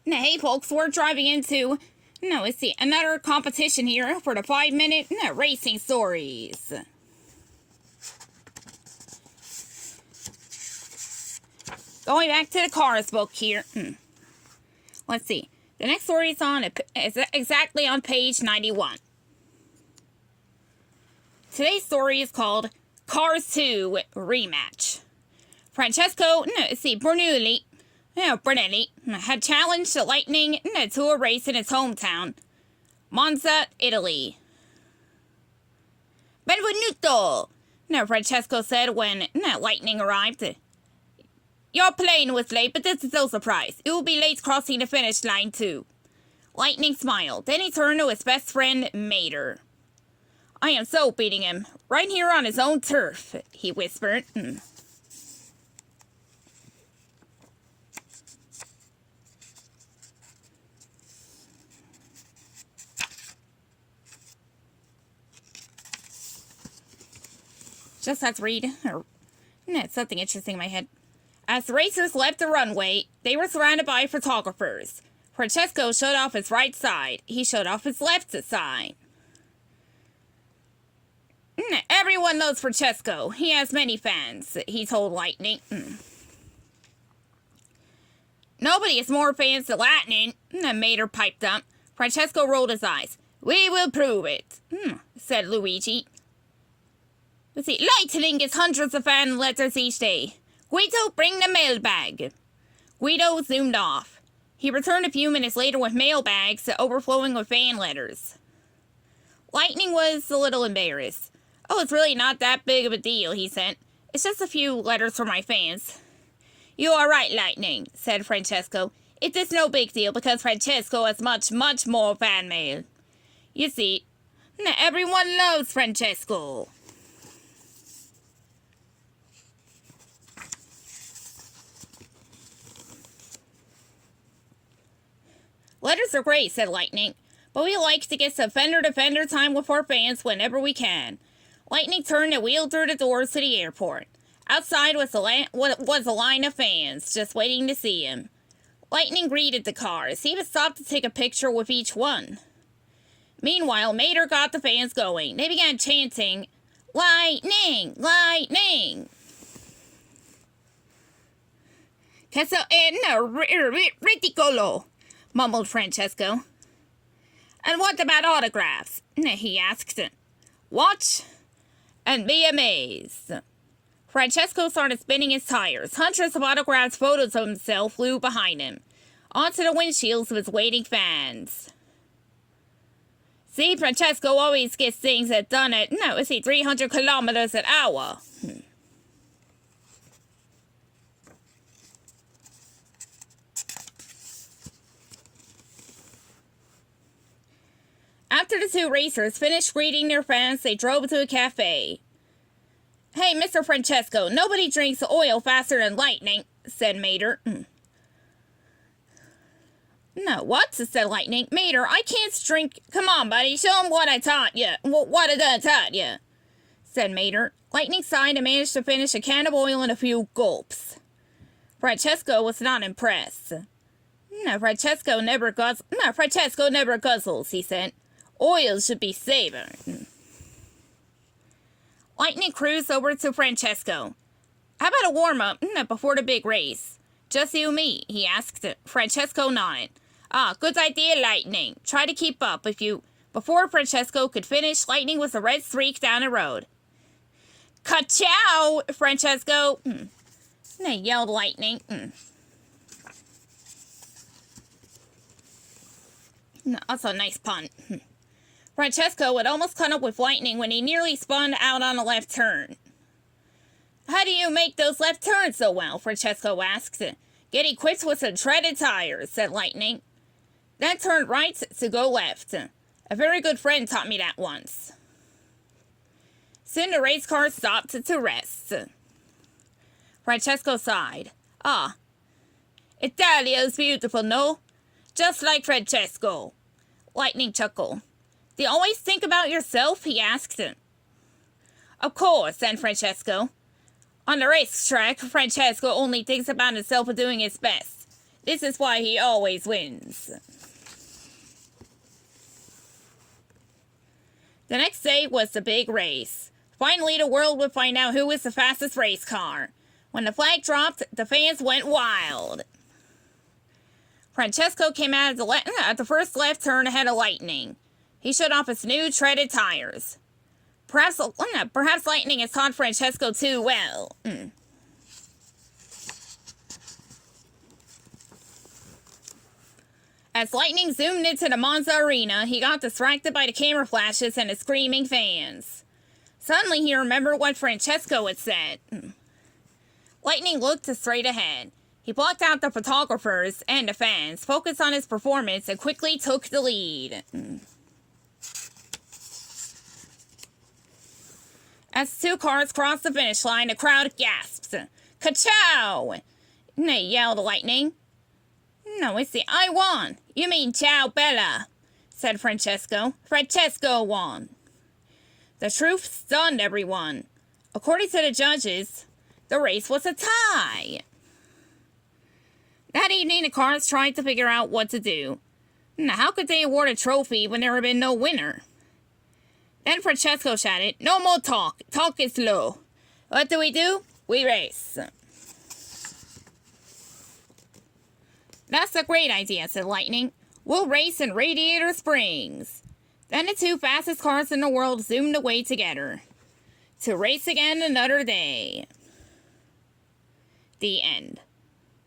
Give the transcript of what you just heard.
Hey folks, we're driving into, let's see, another competition here for the 5-minute racing stories. Going back to the Cars book here. Let's see. The next story is exactly on page 91. Today's story is called Cars 2 Rematch. Francesco Brunelli had challenged the Lightning to a race in his hometown, Monza, Italy. Benvenuto, Francesco said when Lightning arrived. Your plane was late, but this is no surprise. It will be late crossing the finish line, too. Lightning smiled. Then he turned to his best friend, Mater. I am so beating him. Right here on his own turf, he whispered. Just let's read. Something interesting in my head. As the racers left the runway, they were surrounded by photographers. Francesco showed off his right side. He showed off his left side. Everyone knows Francesco. He has many fans, he told Lightning. Nobody has more fans than Lightning, Mater piped up. Francesco rolled his eyes. We will prove it, said Luigi. Let's see. Lightning gets hundreds of fan letters each day. Guido, bring the mailbag. Guido zoomed off. He returned a few minutes later with mailbags overflowing with fan letters. Lightning was a little embarrassed. Oh, it's really not that big of a deal, he said. It's just a few letters from my fans. You are right, Lightning, said Francesco. It is no big deal because Francesco has much, much more fan mail. You see, everyone loves Francesco. Letters are great, said Lightning, but we like to get some fender-to-fender time with our fans whenever we can. Lightning turned and wheeled through the doors to the airport. Outside was a line of fans, just waiting to see him. Lightning greeted the cars. He even stopped to take a picture with each one. Meanwhile, Mater got the fans going. They began chanting, Lightning! Lightning! Questo è ridicolo, mumbled Francesco. And what about autographs? He asked. Watch and be amazed. Francesco started spinning his tires. Hundreds of autographed photos of himself flew behind him, onto the windshields of his waiting fans. See, Francesco always gets things done at, 300 kilometers an hour. After the two racers finished greeting their fans, they drove to a cafe. Hey, Mr. Francesco, nobody drinks oil faster than Lightning, said Mater. No, what? Said Lightning. Mater, I can't drink. Come on, buddy, show him what I taught you. What I done taught you, said Mater. Lightning sighed and managed to finish a can of oil in a few gulps. Francesco was not impressed. Francesco never guzzles, he said. Oil should be savored. Lightning cruised over to Francesco. How about a warm-up before the big race? Just you and me, he asked. Francesco nodded. Good idea, Lightning. Try to keep up. Before Francesco could finish, Lightning was a red streak down the road. Ka-chow, Francesco! Yelled Lightning. That's a nice pun. Francesco had almost caught up with Lightning when he nearly spun out on a left turn. How do you make those left turns so well? Francesco asked. Get equipped with some treaded tires, said Lightning. Then turn right to go left. A very good friend taught me that once. Soon the race car stopped to rest. Francesco sighed. Italia's beautiful, no? Just like Francesco. Lightning chuckled. Do you always think about yourself? He asked. Of course, said Francesco. On the racetrack, Francesco only thinks about himself and doing his best. This is why he always wins. The next day was the big race. Finally, the world would find out who was the fastest race car. When the flag dropped, the fans went wild. Francesco came out at the first left turn ahead of Lightning. He showed off his new treaded tires. Perhaps Lightning has taught Francesco too well. As Lightning zoomed into the Monza arena, he got distracted by the camera flashes and the screaming fans. Suddenly, he remembered what Francesco had said. Lightning looked straight ahead. He blocked out the photographers and the fans, focused on his performance, and quickly took the lead. As the two cars crossed the finish line, the crowd gasps. Ka-chow! They yelled Lightning. No, it's the I won. You mean ciao bella, said Francesco. Francesco won. The truth stunned everyone. According to the judges, the race was a tie. That evening, the cars tried to figure out what to do. Now, how could they award a trophy when there had been no winner? Then Francesco shouted, "No more talk. Talk is low. What do? We race." That's a great idea, said Lightning. We'll race in Radiator Springs. Then the two fastest cars in the world zoomed away together. To race again another day. The end.